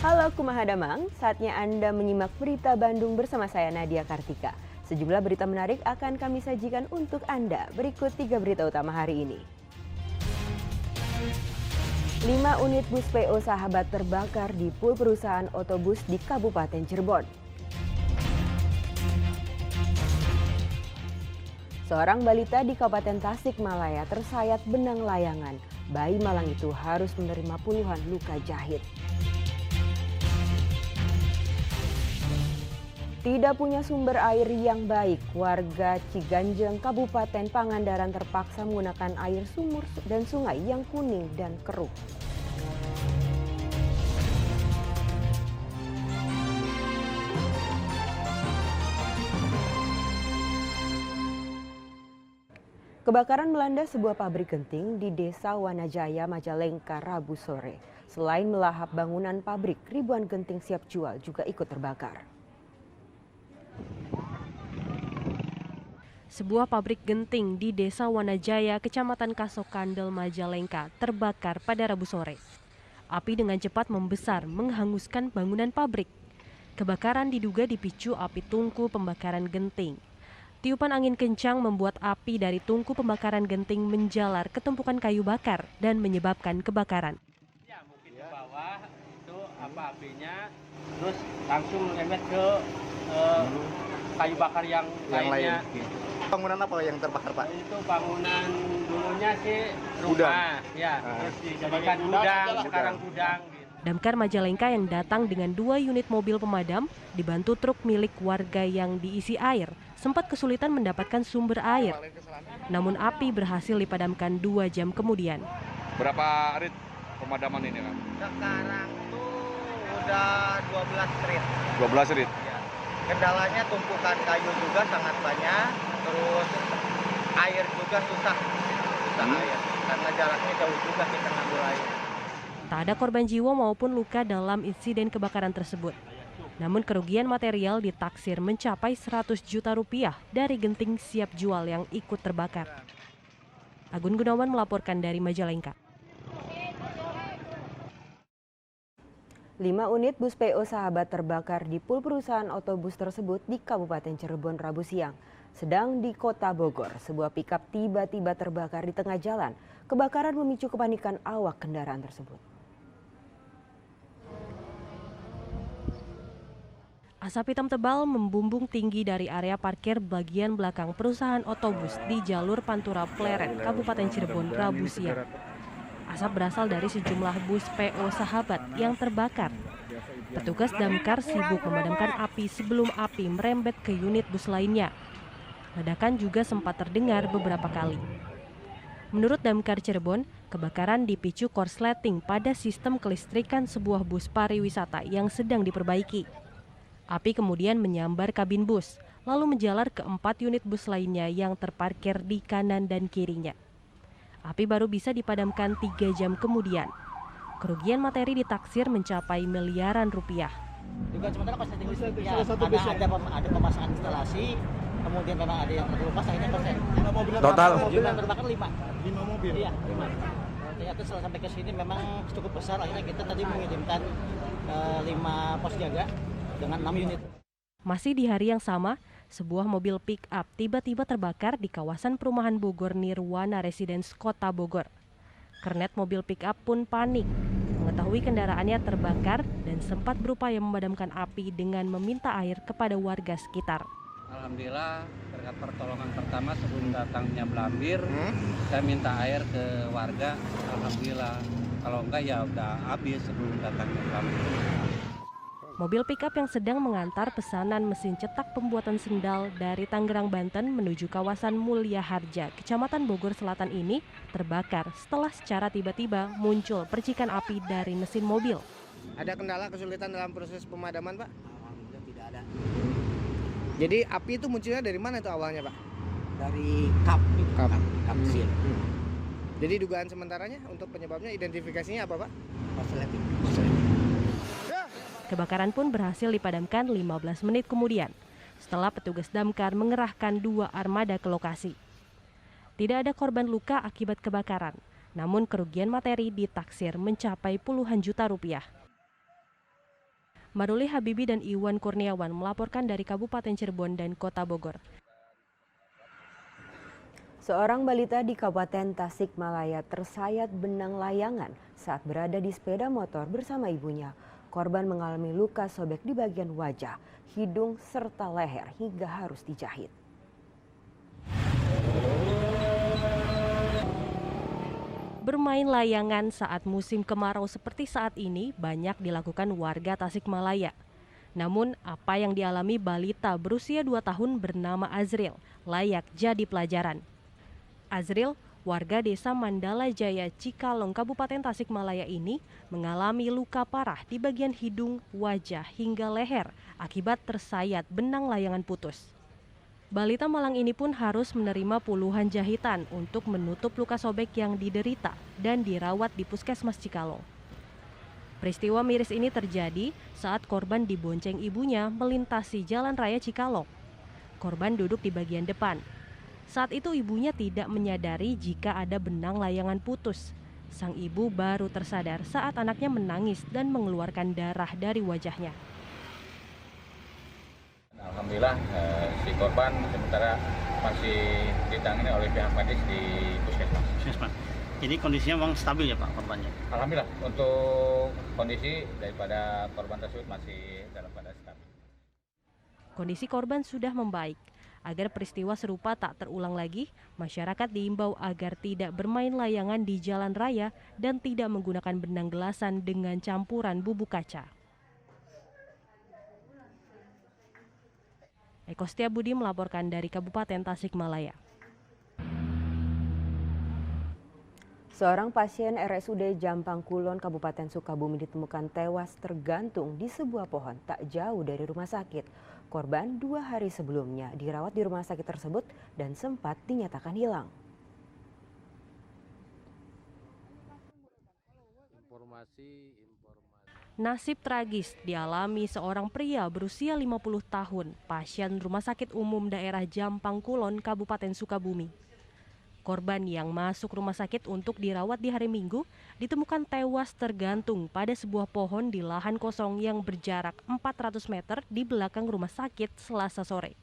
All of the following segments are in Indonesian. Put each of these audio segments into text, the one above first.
Halo Kumaha Damang, saatnya Anda menyimak berita Bandung bersama saya Nadia Kartika. Sejumlah berita menarik akan kami sajikan untuk Anda. Berikut 3 berita utama hari ini. 5 unit bus PO Sahabat terbakar di pul perusahaan otobus di Kabupaten Cirebon. Seorang balita di Kabupaten Tasikmalaya tersayat benang layangan. Bayi malang itu harus menerima puluhan luka jahit. Tidak punya sumber air yang baik, warga Ciganjeng, Kabupaten Pangandaran terpaksa menggunakan air sumur dan sungai yang kuning dan keruh. Kebakaran melanda sebuah pabrik genting di Desa Wanajaya, Majalengka, Rabu sore. Selain melahap bangunan pabrik, ribuan genting siap jual juga ikut terbakar. Sebuah pabrik genting di Desa Wanajaya, Kecamatan Kasokandel, Majalengka, terbakar pada Rabu sore. Api dengan cepat membesar menghanguskan bangunan pabrik. Kebakaran diduga dipicu api tungku pembakaran genting. Tiupan angin kencang membuat api dari tungku pembakaran genting menjalar ke tumpukan kayu bakar dan menyebabkan kebakaran. Ya, mungkin ke bawah itu apinya, terus langsung ngemet ke kayu bakar yang lainnya. Lain. Bangunan apa yang terbakar, Pak? Itu bangunan dulunya sih rumah, ya, terus dijadikan gudang, sekarang gudang. Damkar Majalengka yang datang dengan 2 unit mobil pemadam dibantu truk milik warga yang diisi air sempat kesulitan mendapatkan sumber air. Namun api berhasil dipadamkan 2 jam kemudian. Berapa rit pemadaman ini, Pak? Sekarang tuh udah 12 rit. 12 rit. Ya. Kendalanya tumpukan kayu juga sangat banyak, terus air juga susah air karena jaraknya jauh juga kita ngambil air. Tak ada korban jiwa maupun luka dalam insiden kebakaran tersebut. Namun kerugian material ditaksir mencapai 100 juta rupiah dari genting siap jual yang ikut terbakar. Agun Gunawan melaporkan dari Majalengka. 5 unit bus PO Sahabat terbakar di pul perusahaan otobus tersebut di Kabupaten Cirebon Rabu siang. Sedang di Kota Bogor, sebuah pikap tiba-tiba terbakar di tengah jalan. Kebakaran memicu kepanikan awak kendaraan tersebut. Asap hitam tebal membumbung tinggi dari area parkir bagian belakang perusahaan otobus di jalur Pantura Pleret, Kabupaten Cirebon, Rabu siang. Asap berasal dari sejumlah bus PO Sahabat yang terbakar. Petugas damkar sibuk memadamkan api sebelum api merembet ke unit bus lainnya. Ledakan juga sempat terdengar beberapa kali. Menurut Damkar Cirebon, kebakaran dipicu korsleting pada sistem kelistrikan sebuah bus pariwisata yang sedang diperbaiki. Api kemudian menyambar kabin bus, lalu menjalar ke 4 unit bus lainnya yang terparkir di kanan dan kirinya. Api baru bisa dipadamkan 3 jam kemudian. Kerugian materi ditaksir mencapai miliaran rupiah. Juga sementara korsleting listrik ya, ada pemasangan instalasi, kemudian memang ada yang terkelupas, akhirnya korsleting. Total mobil yang terbakar 5 mobil. Iya, 5. Ternyata setelah sampai ke sini memang cukup besar, akhirnya kita tadi mengirimkan 5 pos jaga dengan 6 unit. Masih di hari yang sama, sebuah mobil pick-up tiba-tiba terbakar di kawasan perumahan Bogor Nirwana Residence, Kota Bogor. Kernet mobil pick-up pun panik mengetahui kendaraannya terbakar dan sempat berupaya memadamkan api dengan meminta air kepada warga sekitar. Alhamdulillah berkat pertolongan pertama sebelum datangnya Blambir, saya minta air ke warga. Alhamdulillah, kalau enggak ya udah habis sebelum datangnya Blambir. Mobil pick-up yang sedang mengantar pesanan mesin cetak pembuatan sendal dari Tangerang, Banten menuju kawasan Mulia Harja, Kecamatan Bogor Selatan ini terbakar setelah secara tiba-tiba muncul percikan api dari mesin mobil. Ada kendala kesulitan dalam proses pemadaman, Pak? Alhamdulillah tidak ada. Jadi api itu munculnya dari mana itu awalnya, Pak? Dari kap mesin. Jadi dugaan sementaranya untuk penyebabnya, identifikasinya apa, Pak? Korsleting. Kebakaran pun berhasil dipadamkan 15 menit kemudian setelah petugas damkar mengerahkan 2 armada ke lokasi. Tidak ada korban luka akibat kebakaran, namun kerugian materi ditaksir mencapai puluhan juta rupiah. Maruli Habibi dan Iwan Kurniawan melaporkan dari Kabupaten Cirebon dan Kota Bogor. Seorang balita di Kabupaten Tasikmalaya tersayat benang layangan saat berada di sepeda motor bersama ibunya. Korban mengalami luka sobek di bagian wajah, hidung, serta leher hingga harus dijahit. Bermain layangan saat musim kemarau seperti saat ini banyak dilakukan warga Tasikmalaya. Namun apa yang dialami balita berusia 2 tahun bernama Azril layak jadi pelajaran. Azril, warga desa Mandala Jaya, Cikalong, Kabupaten Tasikmalaya ini mengalami luka parah di bagian hidung, wajah, hingga leher akibat tersayat benang layangan putus. Balita malang ini pun harus menerima puluhan jahitan untuk menutup luka sobek yang diderita dan dirawat di Puskesmas Cikalong. Peristiwa miris ini terjadi saat korban dibonceng ibunya melintasi Jalan Raya Cikalong. Korban duduk di bagian depan. Saat itu ibunya tidak menyadari jika ada benang layangan putus. Sang ibu baru tersadar saat anaknya menangis dan mengeluarkan darah dari wajahnya. Alhamdulillah si korban sementara masih ditangani oleh pihak medis di Puskesmas. Jadi kondisinya memang stabil ya Pak korbannya? Alhamdulillah untuk kondisi daripada korban tersebut masih dalam keadaan stabil. Kondisi korban sudah membaik. Agar peristiwa serupa tak terulang lagi, masyarakat diimbau agar tidak bermain layangan di jalan raya dan tidak menggunakan benang gelasan dengan campuran bubuk kaca. Eko Setiabudi melaporkan dari Kabupaten Tasikmalaya. Seorang pasien RSUD Jampang Kulon, Kabupaten Sukabumi ditemukan tewas tergantung di sebuah pohon tak jauh dari rumah sakit. Korban 2 hari sebelumnya dirawat di rumah sakit tersebut dan sempat dinyatakan hilang. Nasib tragis dialami seorang pria berusia 50 tahun, pasien Rumah Sakit Umum Daerah Jampang Kulon, Kabupaten Sukabumi. Korban yang masuk rumah sakit untuk dirawat di hari Minggu ditemukan tewas tergantung pada sebuah pohon di lahan kosong yang berjarak 400 meter di belakang rumah sakit Selasa sore.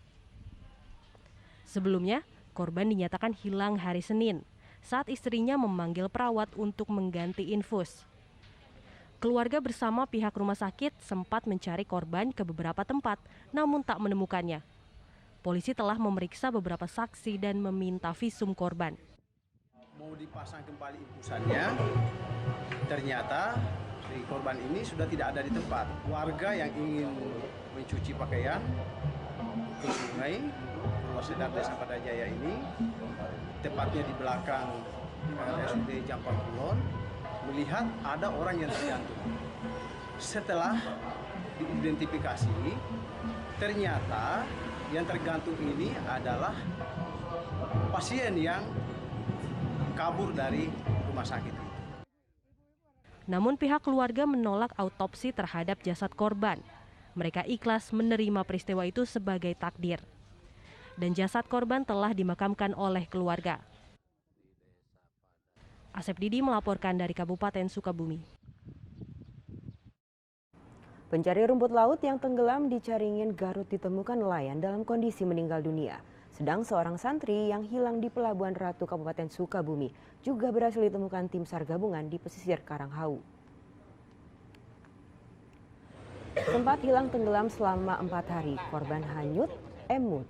Sebelumnya, korban dinyatakan hilang hari Senin saat istrinya memanggil perawat untuk mengganti infus. Keluarga bersama pihak rumah sakit sempat mencari korban ke beberapa tempat, namun tak menemukannya. Polisi telah memeriksa beberapa saksi dan meminta visum korban. Mau dipasang kembali infusannya, ternyata si korban ini sudah tidak ada di tempat. Warga yang ingin mencuci pakaian ke sungai Ruas Sedap Desa Padajaya ini, tepatnya di belakang RSUD Jampang Kulon, melihat ada orang yang tergantung. Setelah diidentifikasi, ternyata yang tergantung ini adalah pasien yang kabur dari rumah sakit. Namun pihak keluarga menolak autopsi terhadap jasad korban. Mereka ikhlas menerima peristiwa itu sebagai takdir. Dan jasad korban telah dimakamkan oleh keluarga. Asep Didi melaporkan dari Kabupaten Sukabumi. Pencari rumput laut yang tenggelam di Caringin, Garut ditemukan nelayan dalam kondisi meninggal dunia. Sedang seorang santri yang hilang di Pelabuhan Ratu, Kabupaten Sukabumi juga berhasil ditemukan tim SAR gabungan di pesisir Karanghau. Sempat hilang tenggelam selama 4 hari, korban hanyut, emut.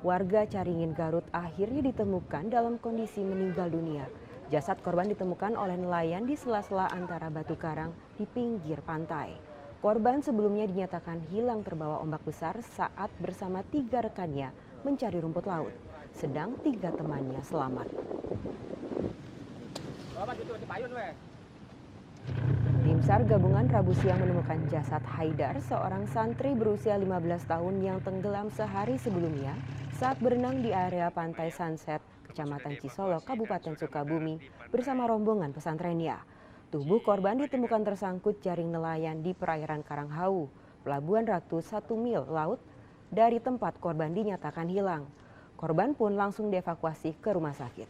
Warga Caringin, Garut akhirnya ditemukan dalam kondisi meninggal dunia. Jasad korban ditemukan oleh nelayan di sela-sela antara batu karang di pinggir pantai. Korban sebelumnya dinyatakan hilang terbawa ombak besar saat bersama 3 rekannya mencari rumput laut. Sedang 3 temannya selamat. Tim SAR gabungan Rabu siang menemukan jasad Haidar, seorang santri berusia 15 tahun yang tenggelam sehari sebelumnya saat berenang di area pantai Sunset, Kecamatan Cisolok, Kabupaten Sukabumi bersama rombongan pesantrennya. Tubuh korban ditemukan tersangkut jaring nelayan di perairan Karanghau, Pelabuhan Ratu 1 mil laut dari tempat korban dinyatakan hilang. Korban pun langsung dievakuasi ke rumah sakit.